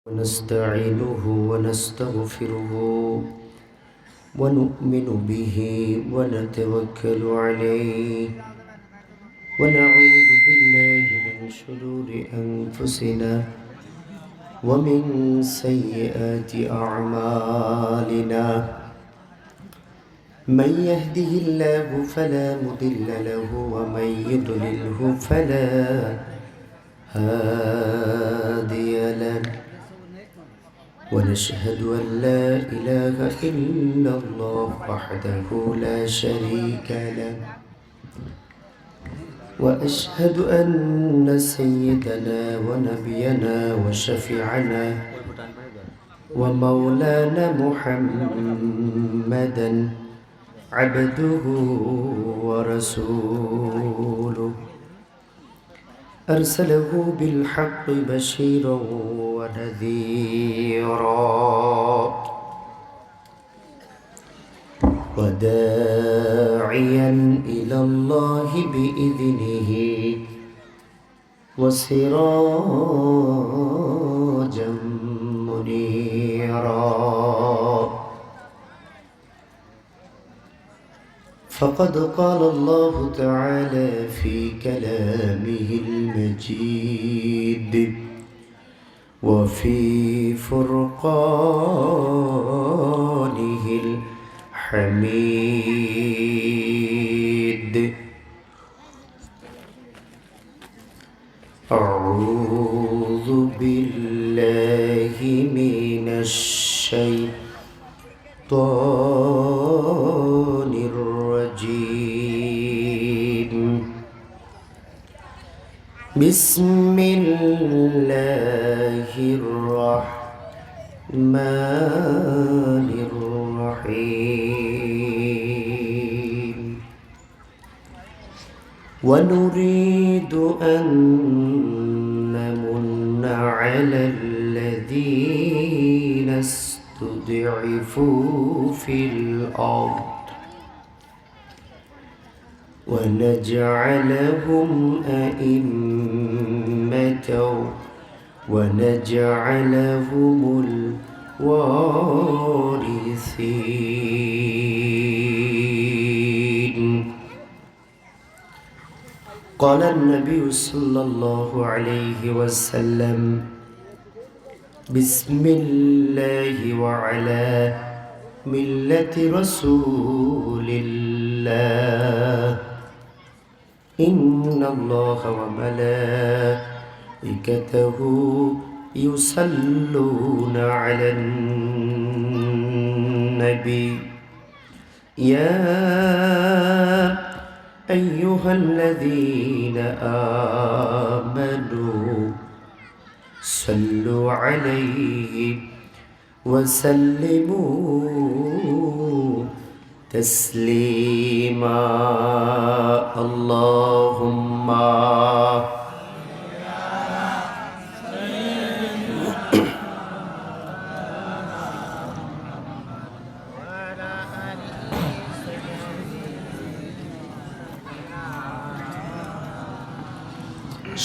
ونستعينه ونستغفره ونؤمن به ونتوكل عليه ونعوذ بالله من شرور أنفسنا ومن سيئات أعمالنا من يهده الله فلا مضل له ومن يضلله فلا هادي له ونشهد أن لا إله إلا الله وحده لا شريك له وأشهد أن سيدنا ونبينا وشفيعنا ومولانا محمدا عبده ورسوله أرسله بالحق بشيرا ونذيرا وداعيا إلى الله بإذنه وسراجا منيرا فقد قال الله تعالى في كلامه المجيد وفي فرقانه الحميد أعوذ بالله من الشيطان الرجيم بسم الله الرحمن الرحيم ونريد أن نمن على الذين استضعفوا في الأرض ونجعلهم أئمة ونجعلهم الوارثين قال النبي صلى الله عليه وسلم بسم الله وعلى ملة رسول الله إن الله وملائكته يصلون على النبي يا أيها الذين آمنوا صلوا عليه وسلموا تسليما اللهم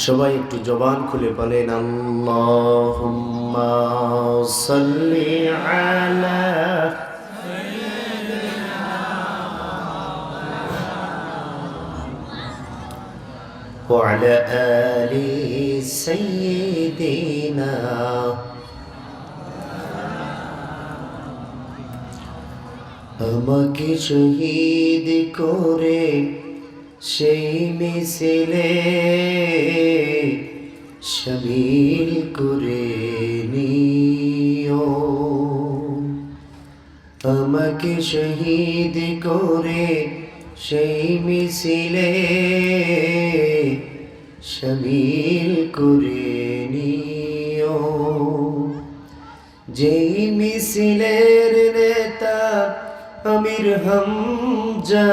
সবাই একটু জবান খুলে বলেন আল্লাহুম্মা সাল্লি আলা وعلى آل سيدنا আমাকে শহীদ করে সেই মিছিলে শামিল করে নিও আমাকে শহীদ করে সেই মিছিলে শামিল করে নিও যেই মিছিলের নেতা আমির হামজা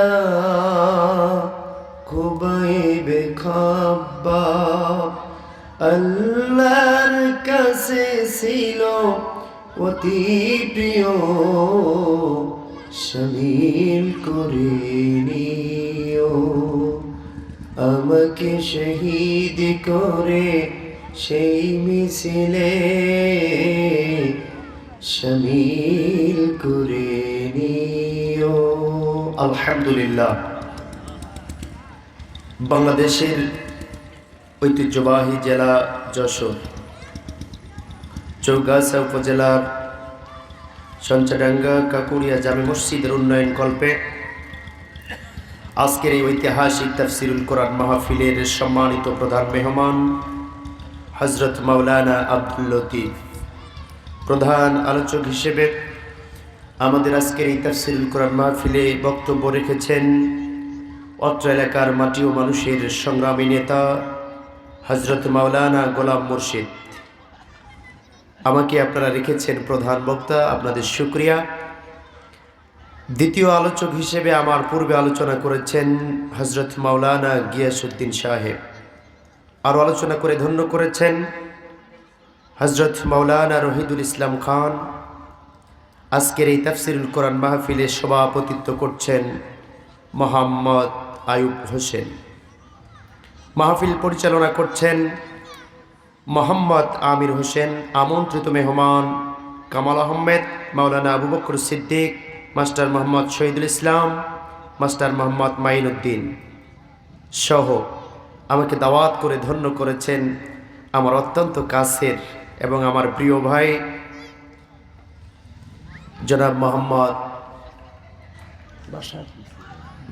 খুবাইবে খাব্বাব আল্লাহর কাছে ছিল অতি প্রিয় শামিল করে নিও আমাকে শহীদ করে সেই মিছিলে শামিল করে নিও। আলহামদুলিল্লাহ, বাংলাদেশের ঐতিহ্যবাহী জেলা যশোর, চৌগাছা উপজেলার সঞ্চাডাঙ্গা কাকুরিয়া জামে মসজিদের উন্নয়ন কল্পে আজকের এই ঐতিহাসিক তাফসিরুল কোরআন মাহফিলের সম্মানিত প্রধান মেহমান হযরত মাওলানা আব্দুল লতিফ প্রধান আলোচক হিসেবে আমাদের আজকের এই তাফসিরুল কোরআন মাহফিলে বক্তব্য রেখেছেন অত্র এলাকার মাটি ও মানুষের সংগ্রামী নেতা হযরত মাওলানা গোলাম মুর্শিদ। আমাকে আপনারা রেখেছেন প্রধান বক্তা, আপনাদের শুকরিয়া। দ্বিতীয় আলোচক হিসেবে আমার পূর্বে আলোচনা করেছেন হযরত মাওলানা গিয়াসউদ্দিন সাহেব। আরও আলোচনা করে ধন্য করেছেন হযরত মাওলানা রহিদুল ইসলাম খান। আজকের এই তাফসিরুল কোরআন মাহফিলে সভাপতিত্ব করছেন মোহাম্মদ আয়ুব হোসেন। মাহফিল পরিচালনা করছেন মোহাম্মদ আমির হোসেন। আমন্ত্রিত মেহমান কামাল আহমেদ, মাওলানা আবু বকর সিদ্দিক, মাস্টার মোহাম্মদ শহীদুল ইসলাম, মাস্টার মোহাম্মদ মাইনুদ্দিন সহ আমাকে দাওয়াত করে ধন্য করেছেন আমার অত্যন্ত কাছের এবং আমার প্রিয় ভাই জনাব মোহাম্মদ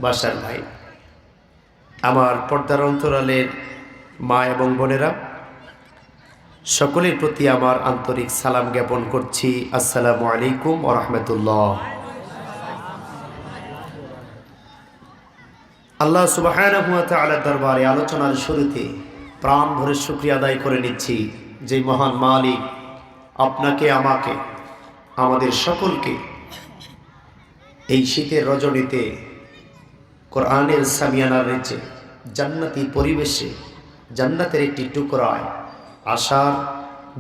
বাশার ভাই। আমার পর্দার অন্তরালের মা এবং বোনেরা, সকলের প্রতি আমার আন্তরিক সালাম জ্ঞাপন করছি। আসসালামু আলাইকুম ওয়া রাহমাতুল্লাহ। আল্লাহ সুবহানাহু ওয়া তাআলার দরবারে আলোচনার শুরুতে প্রাণ ভরে শুকরিয়া আদায় করে নিচ্ছি যে মহান মালিক আপনাকে, আমাকে, আমাদের সকলকে এই শীতের রজনীতে কোরআনের সামিয়ানার নিচে জান্নাতি পরিবেশে জান্নাতের একটি টুকরায় আসার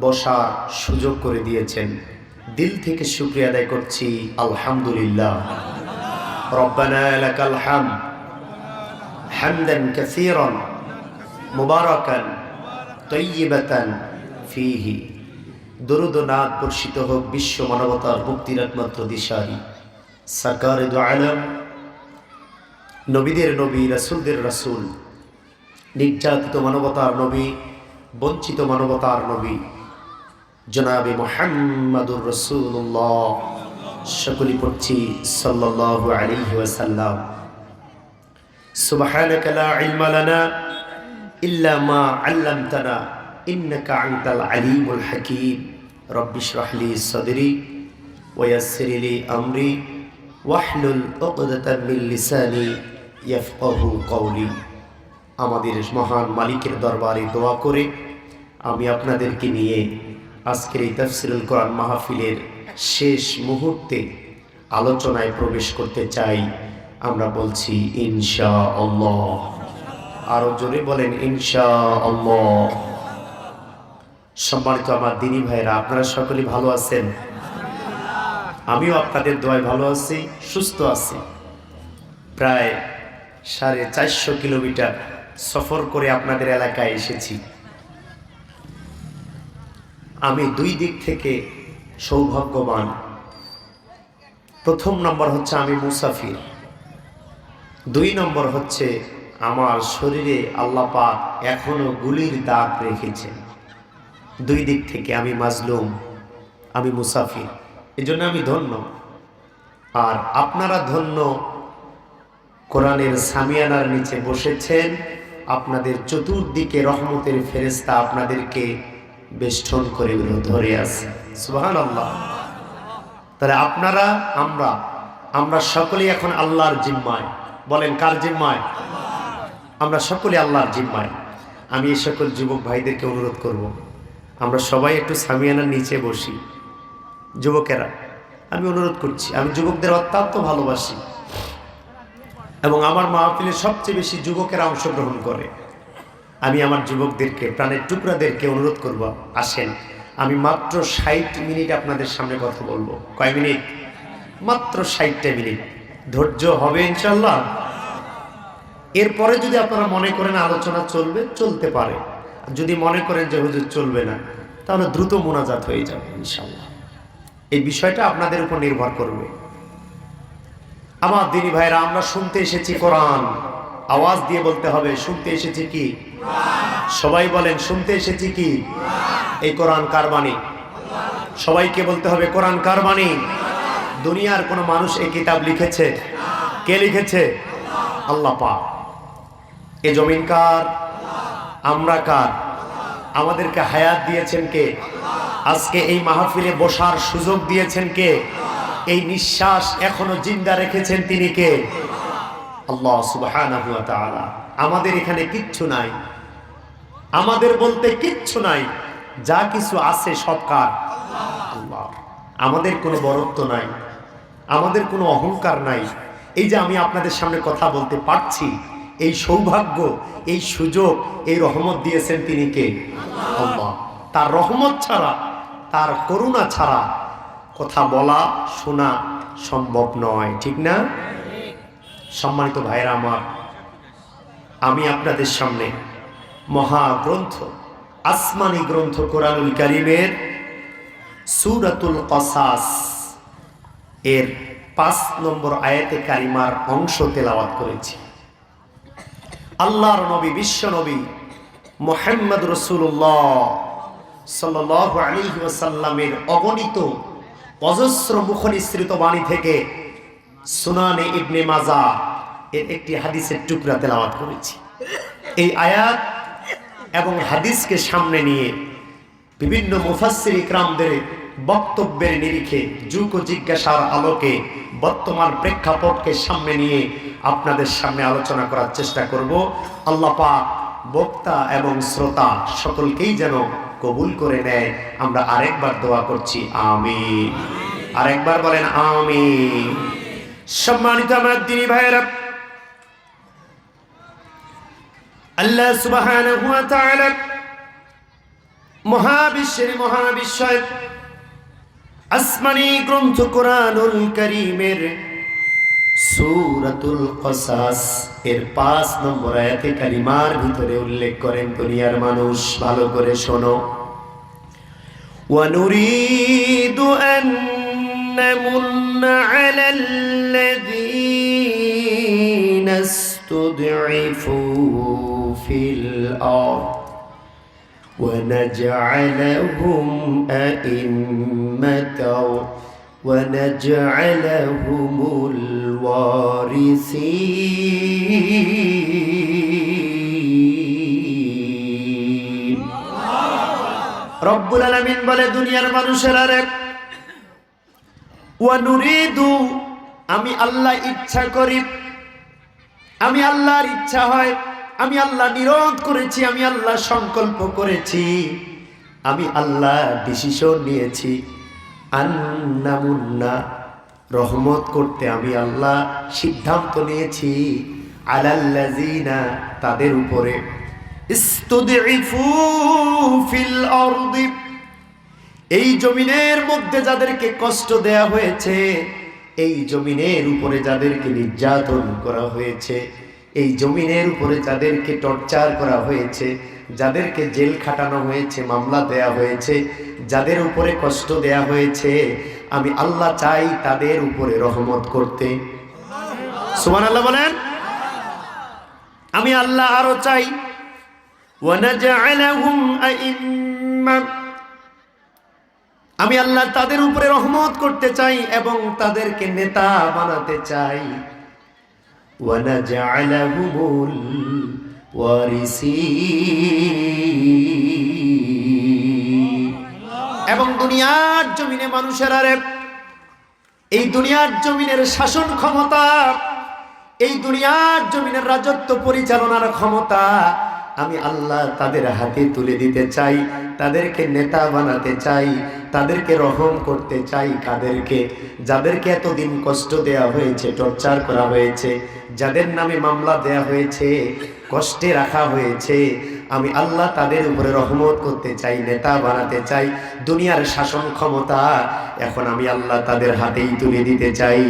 বসার সুযোগ করে দিয়েছেন। দিল থেকে শুকরিয়া আদায় করছি, আলহামদুলিল্লাহ। রব্বানা লাকাল হামদ হামদান কাসীরান মুবারাকান তাইয়্যিবাতান ফীহি। দরুদ ও নাত বর্ষিত হোক বিশ্ব মানবতার মুক্তির একমাত্র দিশারি সরকারে দু আলম, নবীদের নবী, রাসূলদের রাসূল, নির্যাতিত মানবতার নবী, বঞ্চিত মানবতার নবী জনাবে মুহাম্মাদুর রাসূলুল্লাহ। সকলেই পড়ছি সাল্লাল্লাহু আলাইহি ওয়াসাল্লাম। সুবহানাকা লা ইলমা লানা ইল্লা মা আল্লামতানা ইন্নাকা আনতাল আলিমুল হাকীম। রব্বি ইশরাহ লি সাদরি ওয়া ইয়াসসির লি আমরি ওয়াহলুল উকদাতাম মিন লিসানি ইয়াফকাহু কওলি। আমাদের মহান মালিকের দরবারে দোয়া করে আমি আপনাদেরকে নিয়ে আজকের এই তাফসিরুল কোরআন মাহফিলের শেষ মুহূর্তে আলোচনায় প্রবেশ করতে চাই। আমরা বলছি ইনশাআল্লাহ। আরো জোরে বলেন ইনশাআল্লাহ। সম্মানিত আমার দিনী ভাইরা, আপনারা সকলেই ভালো আছেন? আমিও আপনাদের দোয়ায় ভালো আছি, সুস্থ আছি। প্রায় 450 কিলোমিটার সফর করে আপনাদের এলাকায় এসেছি। আমি দুই দিক থেকে সৌভাগ্যবান। প্রথম নম্বর হচ্ছে আমি মুসাফির, 2 নম্বর হচ্ছে আমার শরীরে আল্লাহ পাক এখনো গুলির দাগ রেখেছেন। 2 দিক থেকে আমি মাজলুম, আমি মুসাফির, এজন্য আমি ধন্য। আর আপনারা ধন্য, কোরআনের সামিয়ানার নিচে বসেছেন, আপনাদের চতুর্দিকে রহমতের ফেরেশতা আপনাদেরকে বেষ্টন করে ধরে আছে। সুবহানাল্লাহ। তাহলে আপনারা, আমরা সকলেই এখন আল্লাহর জিম্মায়। বলেন কার জিম্মায়? আমরা সকলে আল্লাহর জিম্মায়। আমি এই সকল যুবক ভাইদেরকে অনুরোধ করব, আমরা সবাই একটু সামিয়ানার নিচে বসি। যুবকেরা, আমি অনুরোধ করছি, আমি যুবকদের অত্যন্ত ভালোবাসি এবং আমার মাহফিলে সবচেয়ে বেশি যুবকেরা অংশগ্রহণ করে। আমি আমার যুবকদেরকে, প্রাণের টুকরাদেরকে অনুরোধ করব, আসেন, আমি মাত্র 60 মিনিট আপনাদের সামনে কথা বলবো। কয় মিনিট? মাত্র 60টা মিনিট। ধৈর্য হবে ইনশাআল্লাহ। এরপরে যদি আপনারা মনে করেন আলোচনা চলবে, চলতে পারে। যদি মনে করেন যে হুজুর চলবে না, তাহলে দ্রুত মোনাজাত হয়ে যাবে ইনশাআল্লাহ। এই বিষয়টা আপনাদের উপর নির্ভর করবে। আমার দিনী ভাইরা, আমরা শুনতে এসেছি কোরআন। আওয়াজ দিয়ে বলতে হবে, শুনতে এসেছি কি? সবাই বলেন, শুনতে এসেছি কি? এই কোরআন কার বাণী? সবাইকে বলতে হবে, কোরআন কার বাণী? দুনিয়ার কোনো মানুষ এই কিতাব লিখেছে? কে লিখেছে? আল্লাহ পাক। এ জমিন কার? আমরা কার? আমাদেরকে হায়াত দিয়েছেন কে? আজকে এই মাহফিলে বসার সুযোগ দিয়েছেন কে? এই নিঃশ্বাস এখনো জিন্দা রেখেছেন তিনি কে? আল্লাহ সুবহানাহু ওয়া তাআলা। আমাদের এখানে কিচ্ছু নাই, আমাদের বলতে কিচ্ছু নাই। যা কিছু আছে সব কার? আল্লাহ। আমাদের কোনো বরত্ব নাই, আমাদের কোনো অহংকার নাই। এই যে আমি আপনাদের সামনে কথা বলতে পারছি, এই সৌভাগ্য, এই সুযোগ, এই রহমত দিয়েছেন তিনি কে? আল্লাহ। তার রহমত ছাড়া, তার করুণা ছাড়া কথা বলা শোনা সম্ভব নয়, ঠিক না? সম্মানিত ভাইরা আমার, আমি আপনাদের সামনে মহাগ্রন্থ, আসমানি গ্রন্থ কোরআনুল কারীমের সূরাতুল কসাস এর 5 নম্বর আয়াতে কারিমার অংশ তেলাওয়াত করেছি। আল্লাহর নবী, বিশ্ব নবী মুহাম্মদ রাসূলুল্লাহ সাল্লাল্লাহু আলাইহি ওয়াসাল্লামের অগণিত অজস্র মুখনিসৃত বাণী থেকে সুনানে ইবনে মাজাহ এর একটি হাদিসের টুকরা তেলাওয়াত করেছি। এই আয়াত এবং হাদিসকে সামনে নিয়ে বিভিন্ন মুফাসসির ইকরামদের বক্তব্যের নিরিখে, যুগ ও জিজ্ঞাসার আলোকে, বর্তমান প্রেক্ষাপটকে সামনে নিয়ে আপনাদের সামনে আলোচনা করার চেষ্টা করব। আল্লাহ পাক বক্তা এবং শ্রোতা সকলকেই যেন কবুল করে নেয়। আমরা আরেকবার দোয়া করছি, আমিন। আরেকবার বলেন আমিন। সম্মানিত আমার দিনী ভাইয়েরা, আল্লাহ সুবহানাহু ওয়া তাআলা মহাবিশ্বের মহাবিশ্বয় আসমানি গ্রন্থ কোরআনুল কারীমের সূরাতুল কসাস এর 5 নম্বর আয়াতে কারিমার ভিতরে উল্লেখ করেন, দুনিয়ার মানুষ ভালো করে শোনো। ওয়া নুরিদু আন নামুন্না আলাল্লাযীনা ইসতুদঈফু ফিল আরদ ونجعلهم أئمة ونجعلهم الوارثين রব্বুল আলামিন বলে, দুনিয়ার মানুষেরা রে, ওয়া নুরিদু, আমি আল্লাহ ইচ্ছা করি, আমি আল্লাহর ইচ্ছা হয়, আমি আল্লাহ নিরোধ করেছি, আমি আল্লাহ সংকল্প করেছি, আমি আল্লাহ ডিসিশন নিয়েছি, আন্নামুন্না, রহমত করতে আমি আল্লাহ সিদ্ধান্ত নিয়েছি, আলাল্লাযিনা, তাদের উপরে, ইসতুদঈফু ফিল আরদি, এই জমিনের মধ্যে যাদেরকে কষ্ট দেয়া হয়েছে, এই জমিনের উপরে যাদেরকে নির্যাতন করা হয়েছে, এই জমিনের উপরে যাদেরকে টর্চার করা হয়েছে, যাদেরকে জেল খাটানো হয়েছে, মামলা দেয়া হয়েছে, যাদের উপরে কষ্ট দেয়া হয়েছে, আমি আল্লাহ চাই তাদের উপরে রহমত করতে। সুবহানাল্লাহ বলেন। আমি আল্লাহ আরো চাই, ওয়া নাজআলাহুম আইম্মা, আমি আল্লাহ তাদের উপরে রহমত করতে চাই এবং তাদেরকে নেতা বানাতে চাই। ওয়ানাজআলাহুমুল ওয়ারিসিন, এবং দুনিয়ার জমিনে মানুষেরা রে, এই দুনিয়ার জমিনের শাসন ক্ষমতা, এই দুনিয়ার জমিনের রাজত্ব পরিচালনার ক্ষমতা আমি আল্লাহ তাদের হাতে তুলে দিতে চাই, তাদেরকে নেতা বানাতে চাই, তাদেরকে রহম করতে চাই। কাদেরকে? যাদেরকে এতদিন কষ্ট দেয়া হয়েছে, টর্চার করা হয়েছে, যাদের নামে মামলা দেয়া হয়েছে, কষ্টে রাখা হয়েছে, আমি আল্লাহ তাদের উপরে রহমত করতে চাই, নেতা বানাতে চাই। দুনিয়ার শাসন ক্ষমতা এখন আমি আল্লাহ তাদের হাতেই তুলে দিতে চাই।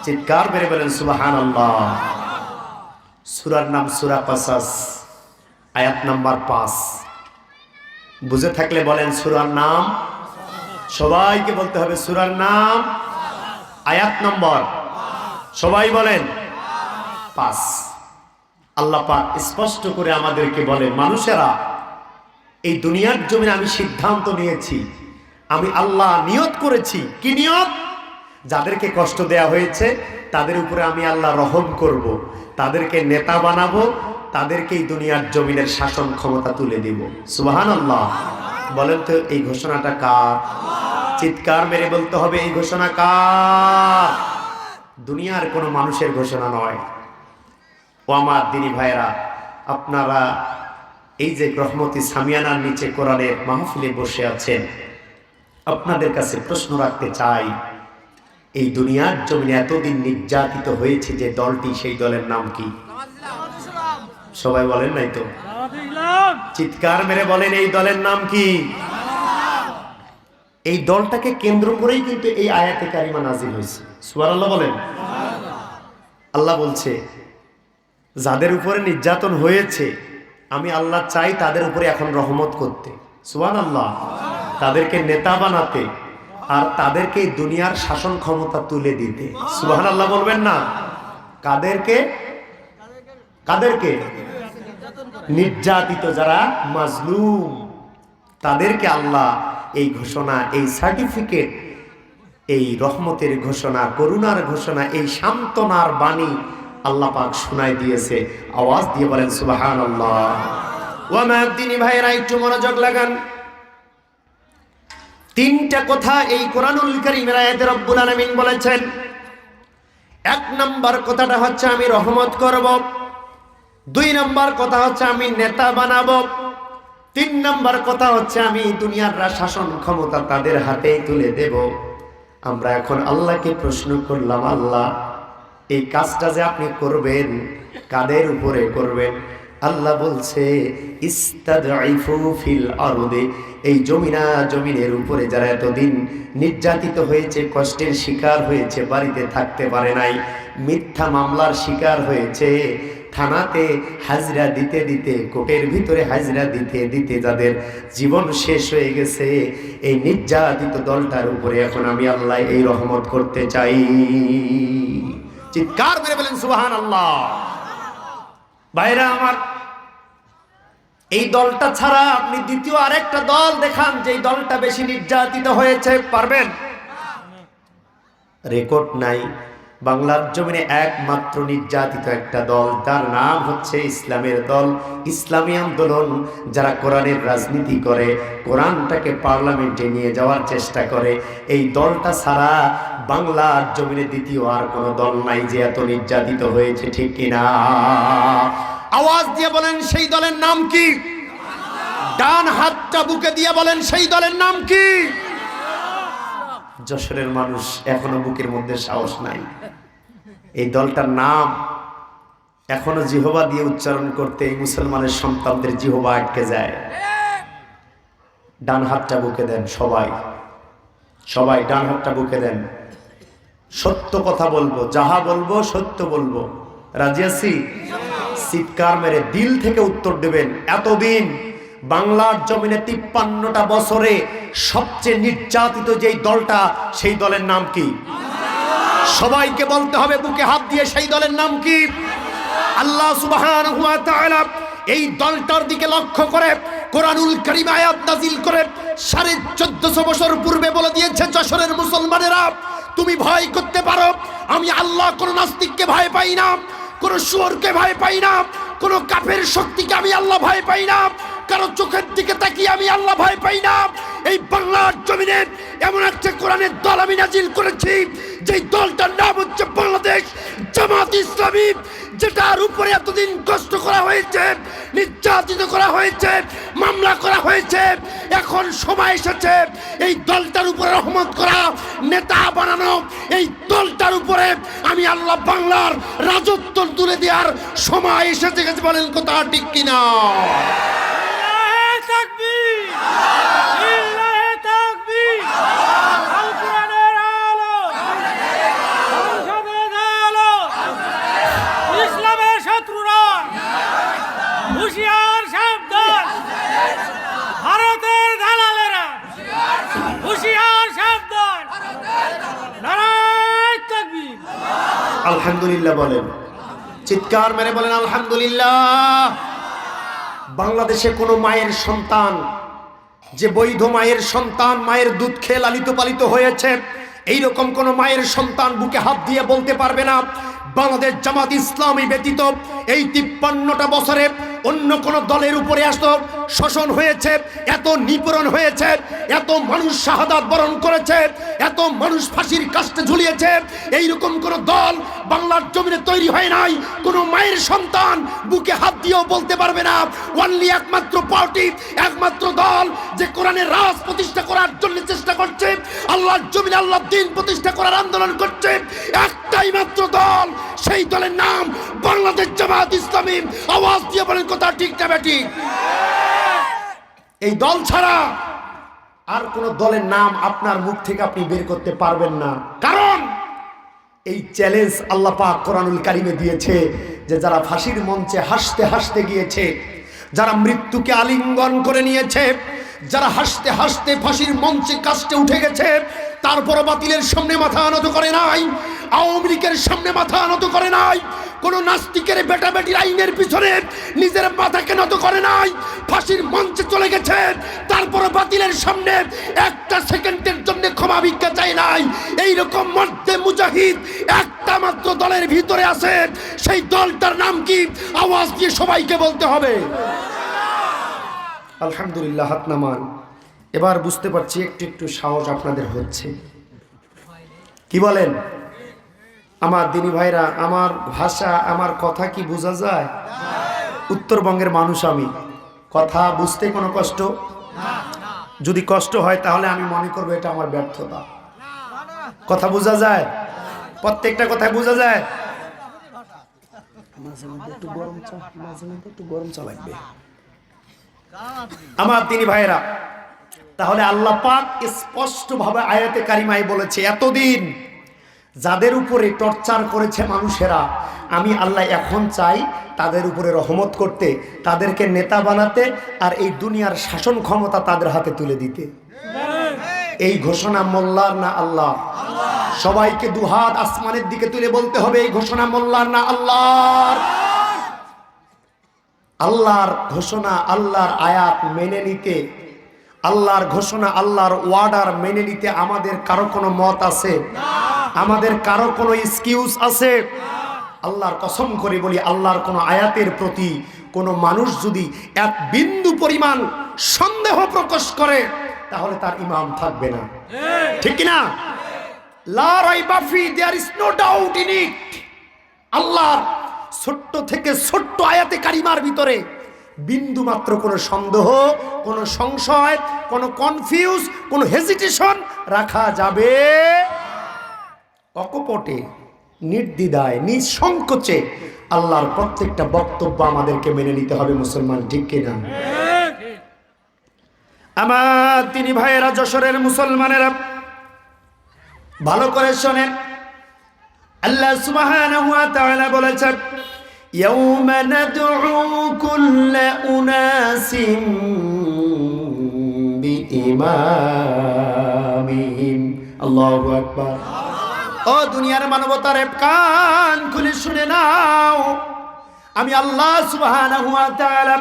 চিৎকার করে বলেন সুবহানাল্লাহ। সূরার নাম সূরা কসাস, আয়াত নাম্বার 5। বুঝে থাকলে বলেন, সূরার নাম সবাইকে বলতে হবে সূরার নাম, আয়াত নম্বর, সবাই বলেন 5। আল্লাহ পাক স্পষ্ট করে আমাদেরকে বলেন, মানুষেরা এই দুনিয়ার জমিনে আমি সিদ্ধান্ত নিয়েছি, আমি আল্লাহ নিয়ত করেছি। কি নিয়ত? যাদেরকে কষ্ট দেয়া হয়েছে তাদের উপরে আমি আল্লাহ রহম করব, তাদেরকে নেতা বানাবো, তাদেরকে এই দুনিয়ার জমিনের শাসন ক্ষমতা তুলে দেব। সুবহানাল্লাহ। বলেন তো এই ঘোষণাটা কার? চিৎকার মেরে বলতে হবে, এই ঘোষণা কার? দুনিয়ার কোনো মানুষের ঘোষণা নয়। ও আমার দিনী ভাইরা, আপনারা এই যে রহমতি সামিয়ানার নিচে কোরআনের মাহফিলে বসে আছেন, আপনাদের কাছে প্রশ্ন রাখতে চাই, এই দুনিয়ার জমিনে এতদিন নির্যাতিত হয়েছে যে দলটি, সেই দলের নাম কি? সবাই বলেন নাই তো? চিৎকার মেরে বলেন, এই দলের নাম কি? এই দলটাকে কেন্দ্র করেই কিন্তু এই আয়াতে কারিমা নাজিল হয়েছে। সুবহানাল্লাহ বলেন। আল্লাহ বলছে, যাদের উপরে নির্যাতন হয়েছে আমি আল্লাহ চাই তাদের উপরে এখন রহমত করতে। সুবহানাল্লাহ। তাদেরকে নেতা বানাতে, আর তাদেরকে দুনিয়ার শাসন ক্ষমতা তুলে দিতে। সুবহানাল্লাহ বলবেন না? কাদেরকে? কাদেরকে? নির্যাতিত যারা মাজলুম, তাদেরকে আল্লাহ এই ঘোষণা, এই সার্টিফিকেট, এই রহমতের ঘোষণা, করুণার ঘোষণা, এই সান্ত্বনার বাণী আল্লাহ পাক শোনায় দিয়েছে। আওয়াজ দিয়ে বলেন সুবহানাল্লাহ। ওয়া মা দিনী ভাইরা একটু মনোযোগ লাগান। 3টা কথা এই কোরআনুল কারীমের আয়াতে রব্বুল আলামিন বলেছেন। 1 নম্বর কথাটা হচ্ছে আমি রহমত করব, 2 নম্বর কথা হচ্ছে আমি নেতা বানাবো, 3 নম্বর কথা হচ্ছে আমি দুনিয়ার শাসন ক্ষমতা তাদের হাতে তুলে দেব। আমরা এখন আল্লাহকে প্রশ্ন করলাম, আল্লাহ এই কাজটা যে আপনি করবেন কাদের উপরে করবেন? আল্লাহ বলছে, ইস্তাদঈফু ফিল আরদি, এই জমিনের উপরে যারা এতদিন নির্যাতিত হয়েছে, কষ্টের শিকার হয়েছে, বাড়িতে থাকতে পারে নাই, মিথ্যা মামলার শিকার হয়েছে, থানাতে হাজরা দিতে দিতে, কোর্টের ভিতরে হাজরা দিতে দিতে যাদের জীবন শেষ হয়ে গেছে, এই নির্যাতিত দলটার উপরে এখন আমি আল্লাহ এই রহমত করতে চাই। চিৎকার মেরে বলেন সুবহানাল্লাহ। ভাইরা আমার, এই দলটা ছাড়া আপনি দ্বিতীয় আরেকটা দল দেখান যে দলটা বেশি নির্যাতিত হয়েছে, পারবেন? রেকর্ড নাই। বাংলার জমিনে একমাত্র নির্যাতিত একটা দল, তার নাম হচ্ছে ইসলামের দল, ইসলামী আন্দোলন, যারা কোরআনের রাজনীতি করে, কোরআনটাকে পার্লামেন্টে নিয়ে যাওয়ার চেষ্টা করে। এই দলটা ছাড়া বাংলার জমিনে দ্বিতীয় আর কোনো দল নাই যে এত নির্যাতিত হয়েছে, ঠিক কিনা? আওয়াজ দিয়ে বলেন সেই দলের নাম কি? ডান হাতটা বুকে দিয়ে বলেন সেই দলের নাম কি? যশোরের মানুষ এখনো বুকের মধ্যে সাহস নাই। এই দলটার নাম এখনো জিহবা দিয়ে উচ্চারণ করতে এই মুসলমানের সন্তানদের জিহবা আটকে যায়। ডান হাতটা বুকে দেন সবাই, সবাই ডান হাতটা বুকে দেন। সত্য কথা বলবো, যাহা বলবো সত্য বলবো, রাজি আছি? চিৎকার মেরে দিল থেকে উত্তর দেবেন। এতদিন বাংলার জমিনে 53টা বছরে সবচেয়ে নির্যাতিত যেই দলটা, সেই দলের নাম কি? সবাইকে বলতে হবে বুকে হাত দিয়ে, সেই দলের নাম কি? আল্লাহ সুবহানাহু ওয়া তাআলা এই দলটার দিকে লক্ষ্য করে কোরআনুল কারীম আয়াত নাযিল করে 1450 বছর পূর্বে বলে দিয়েছে, যশোরের মুসলমানেরা তুমি ভয় করতে পারো, আমি আল্লাহ কোন নাস্তিককে ভয় পাই না, কোন শুয়োরকে ভয় পাই না, কোন কাফের শক্তিকে আমি আল্লাহ ভয় পাই না, কারো চোখের দিকে তাকিয়ে আমি আল্লাহ ভয় পাই না। এই বাংলার জমিনে এমন একটা কোরআনের দল আমি নাজিল করেছি, যেই দলটার নাম হচ্ছে বাংলাদেশ জামাত ইসলামী, যেটার উপরে এতদিন কষ্ট করা হয়েছে, নির্যাতিত করা হয়েছে, মামলা করা হয়েছে। এখন সময় এসেছে এই দলটার উপরে রহমত করা, নেতা বানানো। এই দলটার উপরে আমি আল্লাহ বাংলার রাজত্ব তুলে দেওয়ার সময় এসেছে গেছে। বলেন কথা ঠিক কিনা? হুশিয়ার সাবধান, ভারতের দালালেরা হুশিয়ার আলহামদুলিল্লাহ বলেন, চিৎকার মেরে বলেন আলহামদুলিল্লাহ। বাংলাদেশে কোনো মায়ের সন্তান, যে বৈধ মায়ের সন্তান, মায়ের দুধ খেয়ে লালিত পালিত হয়েছে, এইরকম কোন মায়ের সন্তান বুকে হাত দিয়ে বলতে পারবে না বাংলাদেশ জামাত ইসলামী ব্যতীত এই 53টা বছরে অন্য কোন দলের উপরে এত শোষণ হয়েছে, এত নিপীড়ন হয়েছে, এত মানুষ শাহাদাত বরণ করেছে, এত মানুষ ফাঁসির কাস্টে ঝুলিয়েছে, এইরকম কোন দল বাংলার জমিনে তৈরি হয় নাই। কোন মায়ের সন্তান বুকে হাত দিয়েও বলতে পারবে না অনলি একমাত্র পার্টি, একমাত্র দল যে কোরআনের রাজ প্রতিষ্ঠা করার জন্য চেষ্টা করছে, আল্লাহর জমিনে আল্লাহর দ্বীন প্রতিষ্ঠা করার আন্দোলন করছে, একটাই মাত্র দল, সেই দলের নাম বাংলাদেশ জামাত ইসলামী। আওয়াজ দিয়ে বলেন কথা ঠিক না বেঠিক? এই দল ছাড়া আর কোন দলের নাম আপনার মুখ থেকে আপনি বের করতে পারবেন না। কারণ এই চ্যালেঞ্জ আল্লাহ পাক কোরআনুল কারিমে দিয়েছে যে যারা ফাঁসির মঞ্চে হাসতে হাসতে গিয়েছে, যারা মৃত্যুকে আলিঙ্গন করে নিয়েছে, যারা হাসতে হাসতে ফাঁসির মঞ্চে কাস্টে উঠে গেছে, তারপর বাতিলের সামনে মাথা নত করে নাই, আওয়ামী লীগের সামনে মাথা নত করে নাই, কোন নাস্তিকের বেটা বেটির আইনের পিছনে নিজের মাথাকে নত করে নাই, ফাঁসির মঞ্চে চলে গেছে, তারপর বাতিলের সামনে একটা সেকেন্ডের জন্য ক্ষমা ভিক্ষা চাই নাই। এইরকম মধ্যে মুজাহিদ একটা মাত্র দলের ভিতরে আছে, সেই দলটার নাম কি? আওয়াজ দিয়ে সবাইকে বলতে হবে আলহামদুলিল্লাহ। হাত নামান। এবার বুঝতে পারছি একটু একটু সাহস আপনাদের হচ্ছে। কি বলেন আমার দিনী ভাইরা? আমার ভাষা, আমার কথা কি বোঝা যায়? উত্তরবঙ্গের মানুষ আমি, কথা বুঝতে কোনো কষ্ট? যদি কষ্ট হয় তাহলে আমি মনে করবো এটা আমার ব্যর্থতা। কথা বোঝা যায়? প্রত্যেকটা কথা বোঝা যায়? মাঝে মধ্যে একটু গরম চা লাগবে আমার দিনী ভাইরা। তাহলে আল্লাহ পাক স্পষ্ট ভাবে আয়াতে কারিমায় বলেছে, এতদিন যাদের উপরে টর্চার করেছে মানুষেরা, আমি আল্লাহ এখন চাই তাদের উপরে রহমত করতে, তাদেরকে নেতা বানাতে, আর এই দুনিয়ার শাসন ক্ষমতা তাদের হাতে তুলে দিতে। এই ঘোষণা মোল্লার না আল্লাহ? সবাইকে দুহাত আসমানের দিকে তুলে বলতে হবে, এই ঘোষণা মোল্লার না আল্লাহর? আল্লাহর ঘোষণা, আল্লাহর আয়াত মেনে নিতে, আল্লাহর ঘোষণা, আল্লাহর ওয়ার্ডার মেনে নিতে আমাদের কারো কোনো মত আছে? আমাদের কারো কোনো এক্সকিউজ আছে? আল্লাহর কসম করে বলি, আল্লাহর কোনো আয়াতের প্রতি কোনো মানুষ যদি এক বিন্দু পরিমাণ সন্দেহ প্রকাশ করে তাহলে তার ইমাম থাকবে না, ঠিক কি না? লা রাইবা ফি, there is no doubt in it. আল্লাহর ছোট্ট থেকে ছোট্ট আয়াতে কারিমার ভিতরে বিন্দু মাত্র কোনো সন্দেহ, কোনো সংশয়, কোনো কনফিউজ, কোনো হেজিটেশন রাখা যাবে? অকপটে, নির্দ্বিধায়, নিঃসংকোচে আল্লাহর প্রত্যেকটা বক্তব্য আমাদেরকে মেনে নিতে হবে মুসলমান, ঠিক কিনা? আমার তিনি ভাইয়েরা, যশোরের মুসলমানেরা ভালো করে শোনেন। আল্লাহ সুবহানাহু ওয়া তাআলা বলেছেন, ইয়াউমা নাদউ কুল্লা উনাসিম বিইমামিহিম। আল্লাহু আকবার। ও দুনিয়ার মানবতার কান খুলে শুনে নাও, আমি আল্লাহ সুবহানাহু ওয়া তাআলা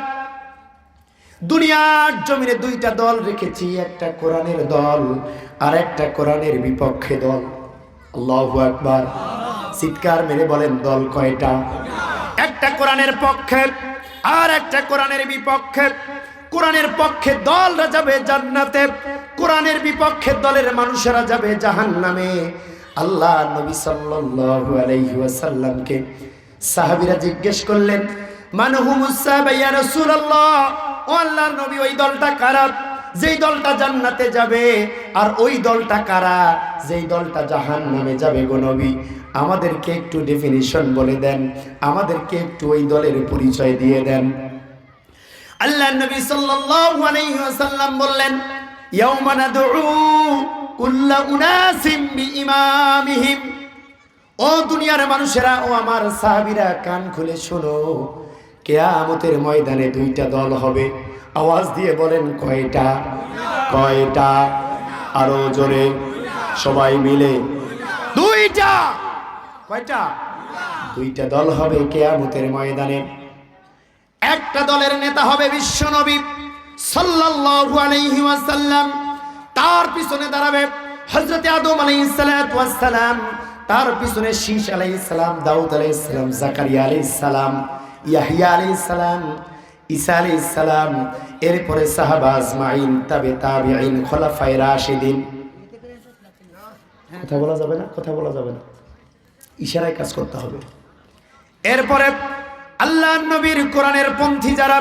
দুনিয়ার জমিনে দুইটা দল রেখেছি, একটা কোরআনের দল আর একটা কোরআনের বিপক্ষে দল। আল্লাহু আকবার। চিৎকার মেরে বলেন দল কয়টা? একটা কোরআনের পক্ষে আর একটা কোরআনের বিপক্ষে। কোরআনের পক্ষে দলরা যাবে জান্নাতে, কোরআনের বিপক্ষে দলের মানুষেরা যাবে জাহান্নামে। আল্লাহ নবী সাল্লাল্লাহু আলাইহি ওয়াসাল্লামকে সাহাবীরা জিজ্ঞেস করলেন, মান হুমুস সাহাবা ইয়া রাসূলুল্লাহ? ও আল্লাহর নবী, ওই দলটা কারা যেই দলটা জান্নাতে যাবে, আর ওই দলটা কারা যেই দলটা জাহান্নামে যাবে গো নবী? আমাদেরকে একটু ডেফিনিশন বলে দেন, আমাদেরকে একটু ওই দলের পরিচয় দিয়ে দেন। আল্লাহর নবী সাল্লাল্লাহু আলাইহি ওয়াসাল্লাম বললেন, ইয়াউমা নাদউ কুল্লা উনাসিম বিইমামিহিম। ও দুনিয়ার মানুষেরা, ও আমার সাহাবীরা, কান খুলে শোনো, কিয়ামতের ময়দানে দুইটা দল হবে। আওয়াজ দিয়ে বলেন কয়টা? কয়টা? আরো জোরে সবাই মিলে। দুইটা। কয়টা? দুইটা দল হবে কিয়ামতের ময়দানে। একটা দলের নেতা হবে বিশ্বনবী সাল্লাল্লাহু আলাইহি ওয়াসাল্লাম, তার পিছনে দাঁড়াবে হযরত আদম আলাইহিস সালাতু ওয়াস সালাম, তার পিছনে শীশ আলাইহিস সালাম, দাউদ আলাইহিস সালাম, জাকারিয়া আলাইহিস সালাম, ইয়াহইয়া আলাইহিস সালাম, ঈসা আলাইহিস সালাম, এরপরে সাহাবা আজমাইন, তাবে তাবিঈন, খোলাফায়ে রাশিদিন। কথা বলা যাবে না, কথা বলা যাবে না, ইশারায় কাজ করতে হবে। এরপরে আল্লাহর নবীর কোরআনের পন্থী যারা,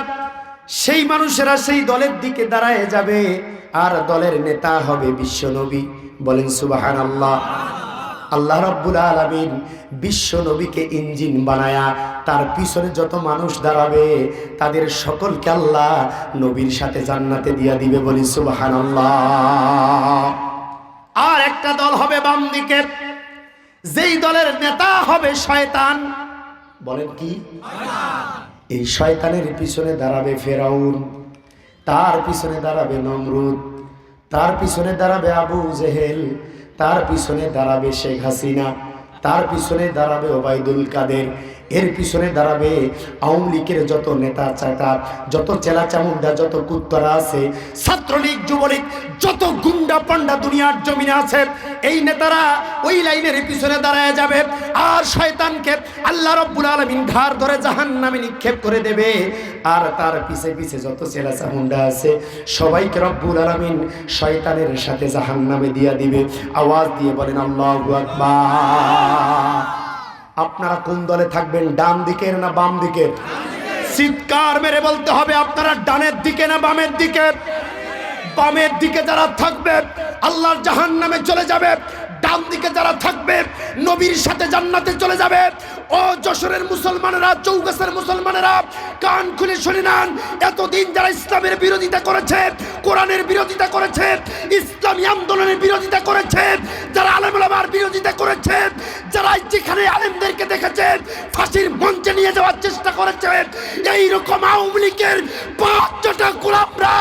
সেই মানুষেরা সেই দলের দিকে দাঁড়ায় যাবে, আর দলের নেতা হবে বিশ্বনবী। বলেন সুবহানাল্লাহ। আল্লাহ রাব্বুল আলামিন বিশ্বনবীকে ইঞ্জিন বানায়া তার পিছনে যত মানুষ দাঁড়াবে তাদের সকলকে আল্লাহ নবীর সাথে জান্নাতে দিয়া দিবে। বলি সুবহানাল্লাহ। আর একটা দল হবে বাম দিকে, যেই দলের নেতা হবে শয়তান। বলেন কি? এই শয়তানের পিছনে দাঁড়াবে ফেরাউন, তার পিছনে দাঁড়াবে নমরুদ, তার পিছনে দাঁড়াবে আবু জেহেল, তার পিছনে দাঁড়াবে শেখ হাসিনা, তার পিছনে দাঁড়াবে ওবায়দুল কাদের, এর পিছনে দাঁড়াবে আওয়ামী লীগের যত নেতা চাটা, যত চেলা চামুন্ডা, যত কুত্তরা আছে, ছাত্রলীগ, যুবলীগ, যত গুন্ডা পান্ডা দুনিয়ার জমিনে আছে, এই নেতারা ওই লাইনের পিছনে দাঁড়ায় যাবে। আর শয়তানকে আল্লাহ রাব্বুল আলামিন ঘাড় ধরে জাহান্নামে নিক্ষেপ করে দেবে। আর তার পিছে পিছে যত চেলা চামুন্ডা আছে সবাইকে রব্বুল আলামিন শয়তানের সাথে জাহান্নামে দিয়া দিবে। আওয়াজ দিয়ে বলেন আল্লাহু আকবার। আপনারা কোন দলে থাকবেন, ডান দিকের না বাম দিকের? চিৎকার মেরে বলতে হবে, আপনারা ডানের দিকে না বামের দিকে? বামের দিকে যারা থাকবে আল্লাহর জাহান্নামে চলে যাবে, ডান দিকে যারা থাকবে নবীর সাথে জান্নাতে চলে যাবে। ও যশোরের মুসলমানেরা, চৌগাছার মুসলমানেরা, কান খুলে শুনে নেন। এতদিন যারা ইসলামের বিরোধিতা করেছে, কোরআনের বিরোধিতা করেছে, ইসলামী আন্দোলনের বিরোধিতা করেছে, যারা আলেম ওলামার বিরোধিতা করেছে, যারা যেখানে আলেমদেরকে দেখেছে ফাঁসির মঞ্চে নিয়ে যাওয়ার চেষ্টা করেছে, এইরকম আওয়ামী লীগের ৫টা গোলামরা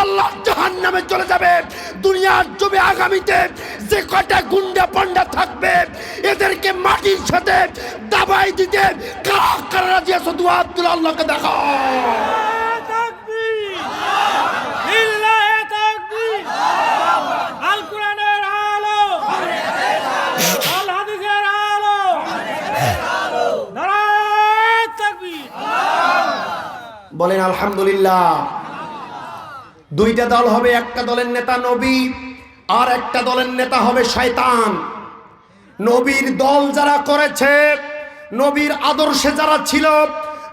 আল্লাহর জাহান্নামে চলে যাবে। দুনিয়ার জমি আগামীতে যে কয়টা গুন্ডা পান্ডা থাকবে এদেরকে মাটির সাথে দাবাই দিতে কারা কারা রাজি আছো? দুয়া তুলে আল্লাহকে দেখাও। আল কোরআনের আলো, আল হাদিসের আলো, নারায়ে তাকবীর। বলেন আলহামদুলিল্লাহ। দুইটা দল হবে, একটা দলের নেতা নবী, আর একটা দলের নেতা হবে শয়তান। নবীর দল যারা করেছে, নবীর আদর্শে যারা ছিল,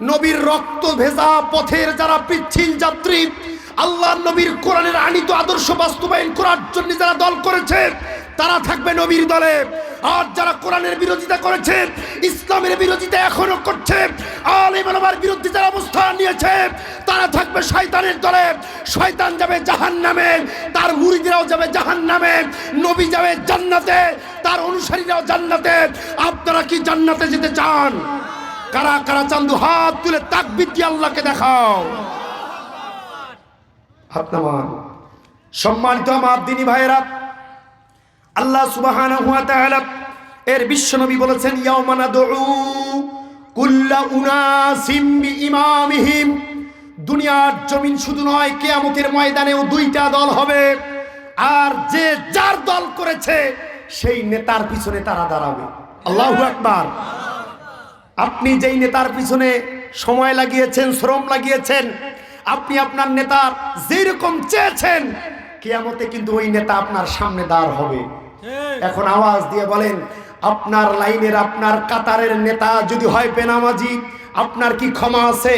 নবীর রক্ত ভেজা পথের যারা পিচ্ছিল যাত্রী, আল্লাহ নবীর কোরআনের আনিত আদর্শ বাস্তবায়ন করার জন্য যারা দল করেছে তারা থাকবে নবীর দলে। আর যারা কোরআনের বিরোধিতা করেছে, ইসলামের বিরোধিতা এখনো করছে, আলেম ওলামার বিরুদ্ধে যারা অবস্থান নিয়েছে তারা থাকবে শয়তানের দলে। শয়তান যাবে জাহান্নামে, তার মুরিদরাও যাবে জাহান্নামে, নবী যাবে জান্নাতে, তার অনুসারীরাও জান্নাতে। আপনারা কি জান্নাতে যেতে চান? কারা কারা চান্দু হাত তুলে তাকবীর দিয়ে আল্লাহকে দেখাও। হাত নামান। সম্মানিত আমার দ্বীনি ভাইয়েরা, আল্লাহ সুবহানাহু ওয়া তাআলা এর বিশ্বনবী বলেছেন, ইয়াউমা নাদউ কুল্লা উনাসিম বিইমামিহিম। দুনিয়ার জমিন শুধু নয়, কিয়ামতের ময়দানেও দুইটা দল হবে। আর যে যার দল করেছে সেই নেতার পিছনে তারা দাঁড়াবে। আল্লাহু আকবার। আপনি যেই নেতার পিছনে সময় লাগিয়েছেন, শ্রম লাগিয়েছেন, আপনি আপনার নেতার যেরকম চেয়েছেন, কিয়ামতে কিন্তু ওই নেতা আপনার সামনে দাঁড় হবে। এখন আওয়াজ দিয়ে বলেন, আপনার লাইনের, আপনার কাতারের নেতা যদি হয় বেনামাজি, আপনার কি ক্ষমা আছে?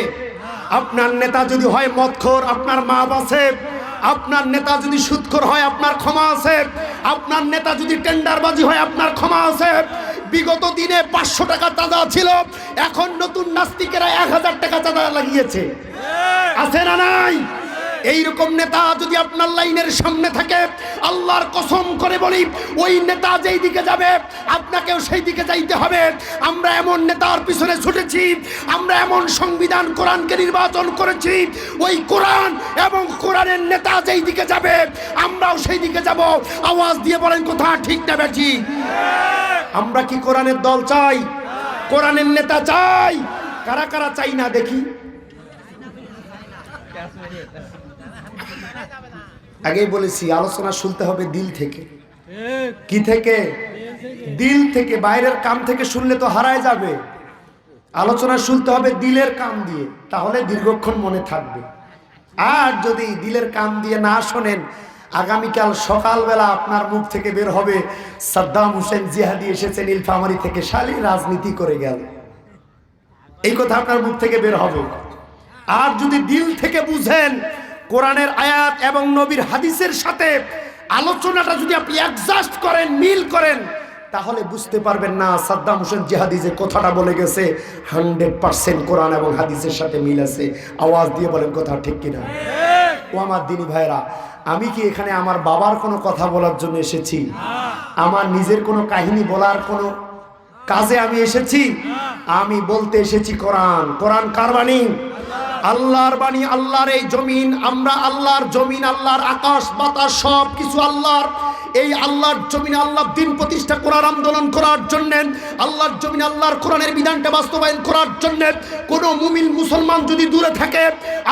আপনার নেতা যদি হয় মদখোর, আপনার মাপ আছে? আপনার নেতা যদি সুদখোর হয়, আপনার ক্ষমা আছে? আপনার নেতা যদি টেন্ডারবাজি হয়, আপনার ক্ষমা আছে? বিগত দিনে 500 টাকা চাঁদা ছিল, এখন নতুন নাস্তিকেরা 1000 টাকা চাঁদা লাগিয়েছে। আছে না নাই? এইরকম নেতা যদি আপনার লাইনের সামনে থাকে, আল্লাহর কসম করে বলি, ওই নেতা যেই দিকে যাবে আপনাকেও সেই দিকে যাইতে হবে। আমরা এমন নেতার পিছনে ছুটেছি, আমরা এমন সংবিধান কোরআনকে নির্বাচন করেছি, ওই কোরআন এবং কোরআনের নেতা যেই দিকে যাবে আমরাও সেই দিকে যাব। আওয়াজ দিয়ে বলেন কথা ঠিক না বেঠি? আমরা কি কোরআনের দল চাই? কোরআনের নেতা চাই। কারা কারা চাই না দেখি? আগেই বলেছি আলোচনা শুনতে হবে দিল থেকে। ঠিক কি থেকে? দিল থেকে। বাইরের কাম থেকে শুনলে তো হারায় যাবে। আলোচনা শুনতে হবে দিলের কাম দিয়ে, তাহলে দীর্ঘক্ষণ মনে থাকবে। আর যদি দিলের কাম দিয়ে না শোনেন, আগামীকাল সকালবেলা আপনার মুখ থেকে বের হবে সাদ্দাম হোসেন জিহাদি এসেছে নীলফামারী থেকে, শালী রাজনীতি করে গেল, এই কথা আপনার মুখ থেকে বের হবে। আর যদি দিল থেকে বুঝেন, কোরআনের আয়াত এবং নবীর হাদিসের সাথে আলোচনাটা যদি আপনি অ্যাডজাস্ট করেন, মিল করেন, তাহলে বুঝতে পারবেন না সাদ্দাম হোসেন জিহাদি যে কথাটা বলে গেছে 100% কোরআন এবং হাদিসের সাথে মিল আছে। আওয়াজ দিয়ে বলেন কথা ঠিক কিনা? ও আমার দিনী ভাইরা, আমি কি এখানে আমার বাবার কোনো কথা বলার জন্য এসেছি? আমার নিজের কোনো কাহিনী বলার কোনো কাজে আমি এসেছি? আমি বলতে এসেছি কোরআন। কোরআন কার বাণী? আল্লাহর বাণী। আল্লাহর এই জমিন, আমরা আল্লাহর জমিন, আল্লাহর আকাশ বাতাস সব কিছু আল্লাহর। এই আল্লাহর জমিনে আল্লাহর দিন প্রতিষ্ঠা করার, আন্দোলন করার জন্য, আল্লাহর জমিনে আল্লাহর কোরআনের বিধানটা বাস্তবায়ন করার জন্য কোন মুমিন মুসলমান যদি দূরে থাকে,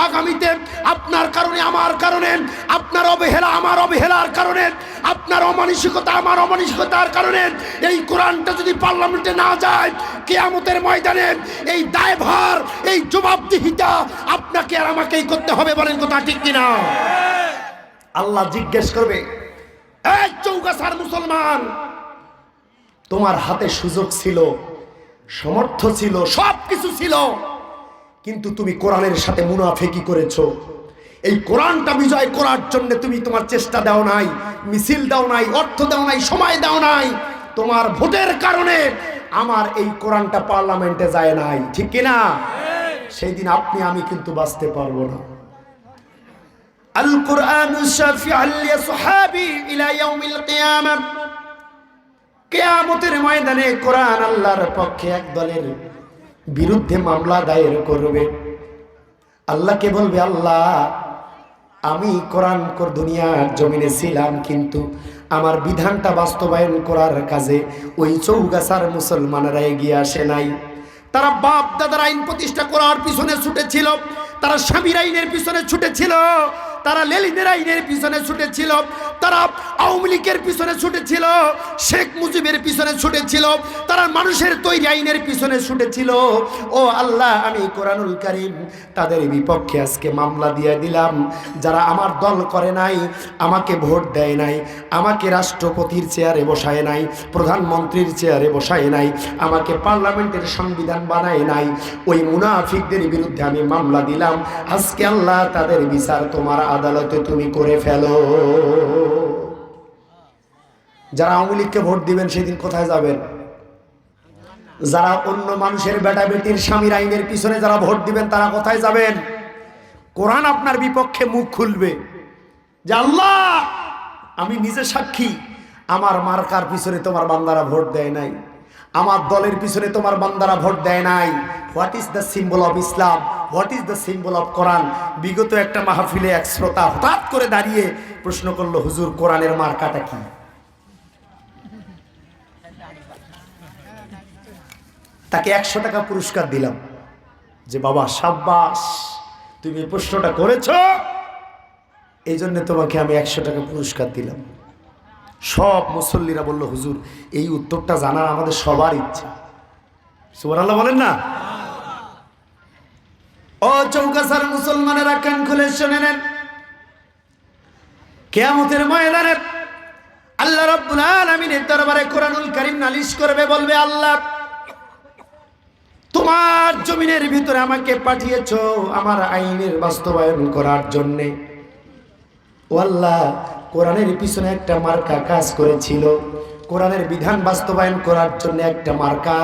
আগামীতে আপনার কারণে, আমার কারণে, আপনার অবহেলা আমার অবহেলার কারণে, আপনার অমানসিকতা আমার অমানসিকতার কারণে এই কোরআনটা যদি পার্লামেন্টে না যায়, কিয়ামতের ময়দানে এই দায়ভার, এই জবাবদিহিতা আপনাকে আর আমাকেই করতে হবে। বলেন কথা ঠিক কিনা? আল্লাহ জিজ্ঞেস করবে, এই চৌগাছার মুসলমান, তোমার হাতে সুযোগ ছিল, সমর্থ ছিল, সব কিছু ছিল, কিন্তু তুমি কোরআনের সাথে মুনাফিকি করেছো। এই কোরআনটা বিজয় করার জন্য তুমি তোমার চেষ্টা দাও নাই, মিছিল দাও নাই, অর্থ দাও নাই, সময় দাও নাই। তোমার ভোটের কারণে আমার এই কোরআনটা পার্লামেন্টে যায় নাই, ঠিক কিনা? সেই দিন আপনি আমি কিন্তু বাঁচতে পারবো না। আল কুরআনু শাফিউল লিসহাবি ইলা ইয়াউমিল কিয়ামাহ। কিয়ামতের ময়দানে কোরআন আল্লাহর পক্ষে এক দলের বিরুদ্ধে মামলা দায়ের করবে। আল্লাহকে বলবে, আল্লাহ আমি কোরআন দুনিয়ার জমিনে ছিলাম, কিন্তু আমার বিধানটা বাস্তবায়ন করার কাজে ওই চৌগাছার মুসলমানেরা এগিয়ে আসে নাই। তারা বাপ দাদার আইন প্রতিষ্ঠা করার পিছনে ছুটেছিল, তারা স্বামীর আইনের পিছনে ছুটেছিল, তারা লেলিনের আইনের পিছনে ছুটেছিল, তারা আওয়ামী লীগের পিছনে ছুটেছিল, শেখ মুজিবের পিছনে ছুটেছিল, তারা মানুষের তৈরি আইনের পিছনে ছুটেছিল। ও আল্লাহ, আমি কোরআনুল কারীম তাদের বিপক্ষে আজকে মামলা দিয়ে দিলাম। যারা আমার দল করে নাই, আমাকে ভোট দেয় নাই, আমাকে রাষ্ট্রপতির চেয়ারে বসায় নাই, প্রধানমন্ত্রীর চেয়ারে বসায় নাই, আমাকে পার্লামেন্টের সংবিধান বানায় নাই, ওই মুনাফিকদের বিরুদ্ধে আমি মামলা দিলাম। আজকে আল্লাহ তাদের বিচার তোমার আদালতে তুমি করে ফেলো। যারা আওয়ামী লীগকে ভোট দিবেন সেদিন কোথায় যাবেন? যারা অন্য মানুষের বেটা বেটির স্বামীর আইনের পিছনে যারা ভোট দিবেন তারা কোথায় যাবেন? কোরআন আপনার বিপক্ষে মুখ খুলবে যে আল্লাহ আমি নিজে সাক্ষী, আমার মার্কার পিছনে তোমার বান্দারা ভোট দেয় নাই, আমার দলের পিছনে তোমার বান্দারা ভোট দেয় নাই। What is the symbol of Islam? What is the symbol of Quran? বিগত একটা মাহফিলে এক শ্রোতা হঠাৎ করে দাঁড়িয়ে প্রশ্ন করলো, হুজুর কোরআনের মার্কাটা কি? তাকে 100 টাকা পুরস্কার দিলাম যে বাবা সাব্বাস, তুমি এই প্রশ্নটা করেছ, এই জন্য তোমাকে আমি 100 টাকা পুরস্কার দিলাম। সব মুসল্লিরা বলল, হুজুর এই উত্তরটা জানার আমাদের সবার ইচ্ছা। সুবহানাল্লাহ বলেন না? ও চৌগাছার মুসলমানেরা, কান খুলে শুনে নেন। কিয়ামতের ময়দানে আল্লাহ রাব্বুল আলামিনের দরবারে কোরআনুল কারীম নালিশ করবে, বলবে আল্লাহ তোমার জমিনের ভিতরে আমাকে পাঠিয়েছো আমার আইনের বাস্তবায়ন করার জন্য। ও আল্লাহ, কোরআনের পিছনে একটা মার্কা কাজ করেছিল, কোরআনের বিধান বাস্তবায়ন করার জন্য একটা মার্কা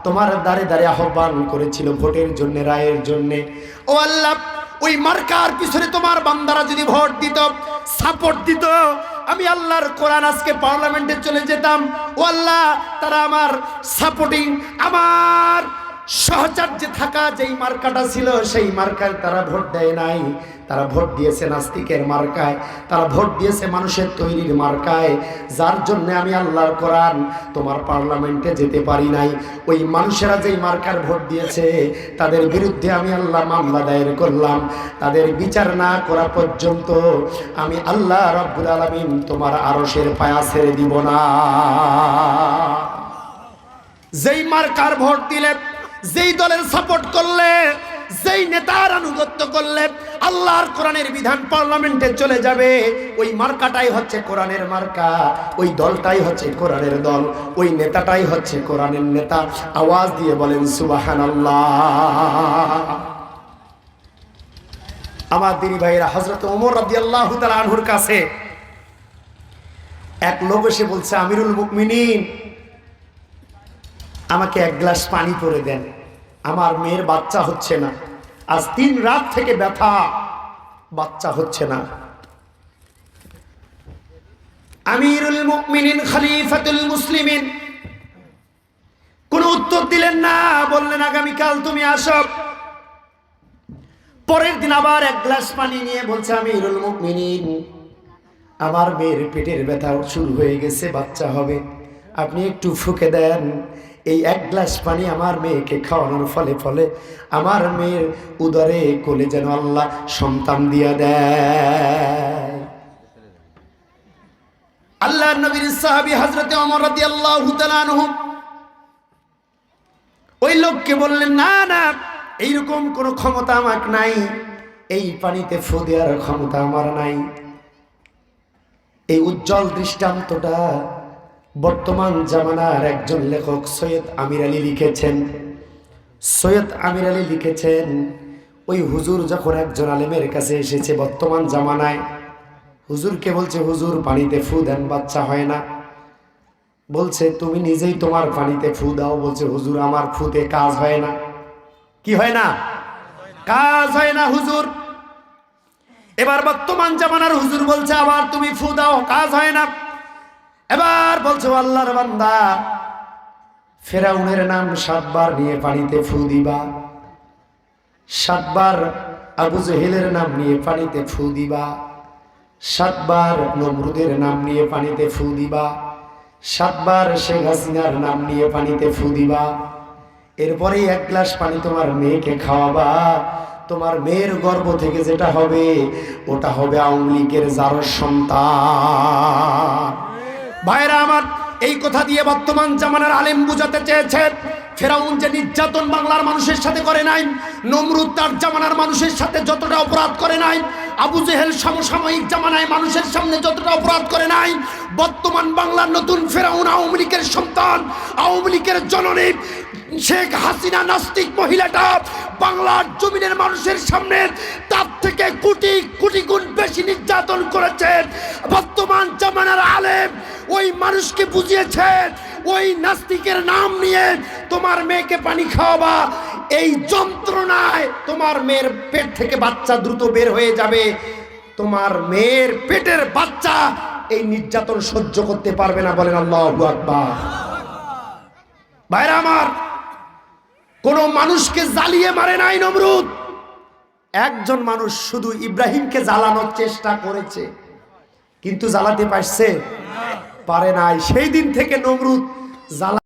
তোমার দাঁড়ে দাঁড়ে আহ্বান করেছিল ভোটের জন্য, রায়ের জন্য। ও আল্লাহ, ওই মার্কার পিছনে তোমার বান্দারা যদি ভোট দিত, সাপোর্ট দিত, আমি আল্লাহর কোরআন আজকে পার্লামেন্টে চলে যেতাম। ও আল্লাহ, তারা আমার সাপোর্টিং, আমার সহচর্যে থাকা যেই মার্কাটা ছিল সেই মার্কায় তারা ভোট দেয় নাই, তারা ভোট দিয়েছে নাস্তিকের মার্কায়, তারা ভোট দিয়েছে মানুষের তৈরির মার্কায়। যার জন্য আমি আল্লাহর কোরআন তোমার পার্লামেন্টে যেতে পারি নাই। ওই মানুষেরা যেই মার্কার ভোট দিয়েছে তাদের বিরুদ্ধে আমি আল্লাহ মামলা দায়ের করলাম। তাদের বিচার না করা পর্যন্ত আমি আল্লাহ রাব্বুল আলামিন তোমার আরশের পায়া ছেড়ে দিব না। যেই মার্কার ভোট দিলে, যেই দলের সাপোর্ট করলে, যেই নেতার আনুগত্য করলে আল্লাহর কোরআনের বিধান পার্লামেন্টে চলে যাবে, ওই মার্কাটাই হচ্ছে কোরআনের মার্কা, ওই দলটাই হচ্ছে কোরআনের দল, ওই নেতাটাই হচ্ছে কোরআনের নেতা। আওয়াজ দিয়ে বলেন সুবহানাল্লাহ। আমার দিনী ভাইরা, হযরত ওমর রাদিয়াল্লাহু তাআলা আনহুর কাছে এক লোক এসে বলছে, আমিরুল মুমিনিন, আমাকে এক গ্লাস পানি করে দেন, আমার মেয়ের বাচ্চা হচ্ছে না, আজ 3 রাত থেকে ব্যথা, বাচ্চা হচ্ছে না। আমিরুল মুমিনিন খলিফাতুল মুসলিমিন কোনো উত্তর দিলেন না, বললেন আগামীকাল তুমি আসো। পরের দিন আবার এক গ্লাস পানি নিয়ে বলছে, আমিরুল মুমিনিন, আমার মেয়ের পেটের ব্যথা শুরু হয়ে গেছে, বাচ্চা হবে, আপনি একটু ফুঁকে দেন। এই এক গ্লাস পানি আমার মেয়েকে খাওয়ানোর ফলে ফলে আমার মেয়ের উদরে কোলে যেন আল্লাহ সন্তান দিয়া দেয়। আল্লাহর নবীর সাহাবী হযরত ওমর রাদিয়াল্লাহু তাআলা আনহু ওই লোককে বললেন, না না, এইরকম কোনো ক্ষমতা আমার নাই, এই পানিতে ফু দেওয়ার ক্ষমতা আমার নাই। এই উজ্জ্বল দৃষ্টান্তটা বর্তমান জামানার একজন লেখক সৈয়দ আমির আলী লিখেছেন। সৈয়দ আমির আলী লিখেছেন, ওই হুজুর যখন একজন আলেমের কাছে এসেছে বর্তমান জামানায়, হুজুরকে বলছে, হুজুর পানিতে ফু দেন, বাচ্চা হয় না। বলছে, তুমি নিজেই তোমার পানিতে ফু দাও। বলছে, হুজুর আমার ফুতে কাজ হয় না। কি হয় না? কাজ হয় না হুজুর। এবার বর্তমান জামানার হুজুর বলছে, আবার তুমি ফু দাও, কাজ হয় না। এবার বলছো, আল্লাহর বান্দা, ফেরাউনের নাম 7 বার নিয়ে পানিতে ফু দিবা, 7 বার আবু জেহেলের নাম নিয়ে পানিতে ফু দিবা, 7 বার নমরুদের নাম নিয়ে পানিতে ফু দিবা, 7 বার শেখ হাসিনার নাম নিয়ে পানিতে ফু দিবা। এরপরে এক গ্লাস পানি তোমার মেয়েকে খাওয়াবা। তোমার মেয়ের গর্ভ থেকে যেটা হবে ওটা হবে আওয়ামী লীগের জারজ সন্তান। ভাইরা আমার, এই কথা দিয়ে বর্তমান জামানার আলেম বুঝাতে চেয়েছে, ফেরাউন যে নির্যাতন বাংলার মানুষের সাথে করে নাই, নমরুদ তার জামানার মানুষের সাথে যতটা অপরাধ করে নাই, আবু জেহেল সমসাময়িক জামানায় মানুষের সামনে যতটা অপরাধ করে নাই, বর্তমান বাংলার নতুন ফেরাউন আওয়ামী লীগের সন্তান, আওয়ামী লীগের জননী শেখ হাসিনা নাস্তিক মহিলাটা বাংলার জমিনের মানুষের সামনে তার থেকে কোটি কোটি গুণ বেশি নির্যাতন করেছেন। বর্তমান জামানার আলেম ওই মানুষকে বুঝিয়েছেন, ওই নাস্তিকের নাম নিয়ে তোমার মেয়েকে পানি খাওয়াবা, এই যন্ত্রণায় তোমার মেয়ের পেট থেকে বাচ্চা দ্রুত বের হয়ে যাবে। তোমার মেয়ের পেটের বাচ্চা এই নির্যাতন সহ্য করতে পারবে না। বলেন আল্লাহু আকবার। ভাইরা আমার, কোন মানুষকে জ্বালিয়ে মারে নাই নমরুদ। একজন মানুষ শুধু ইব্রাহিমকে জ্বালানোর চেষ্টা করেছে, কিন্তু জ্বালাতে পারছে? পারে নাই। সেই দিন থেকে নমরুদ জ্বালা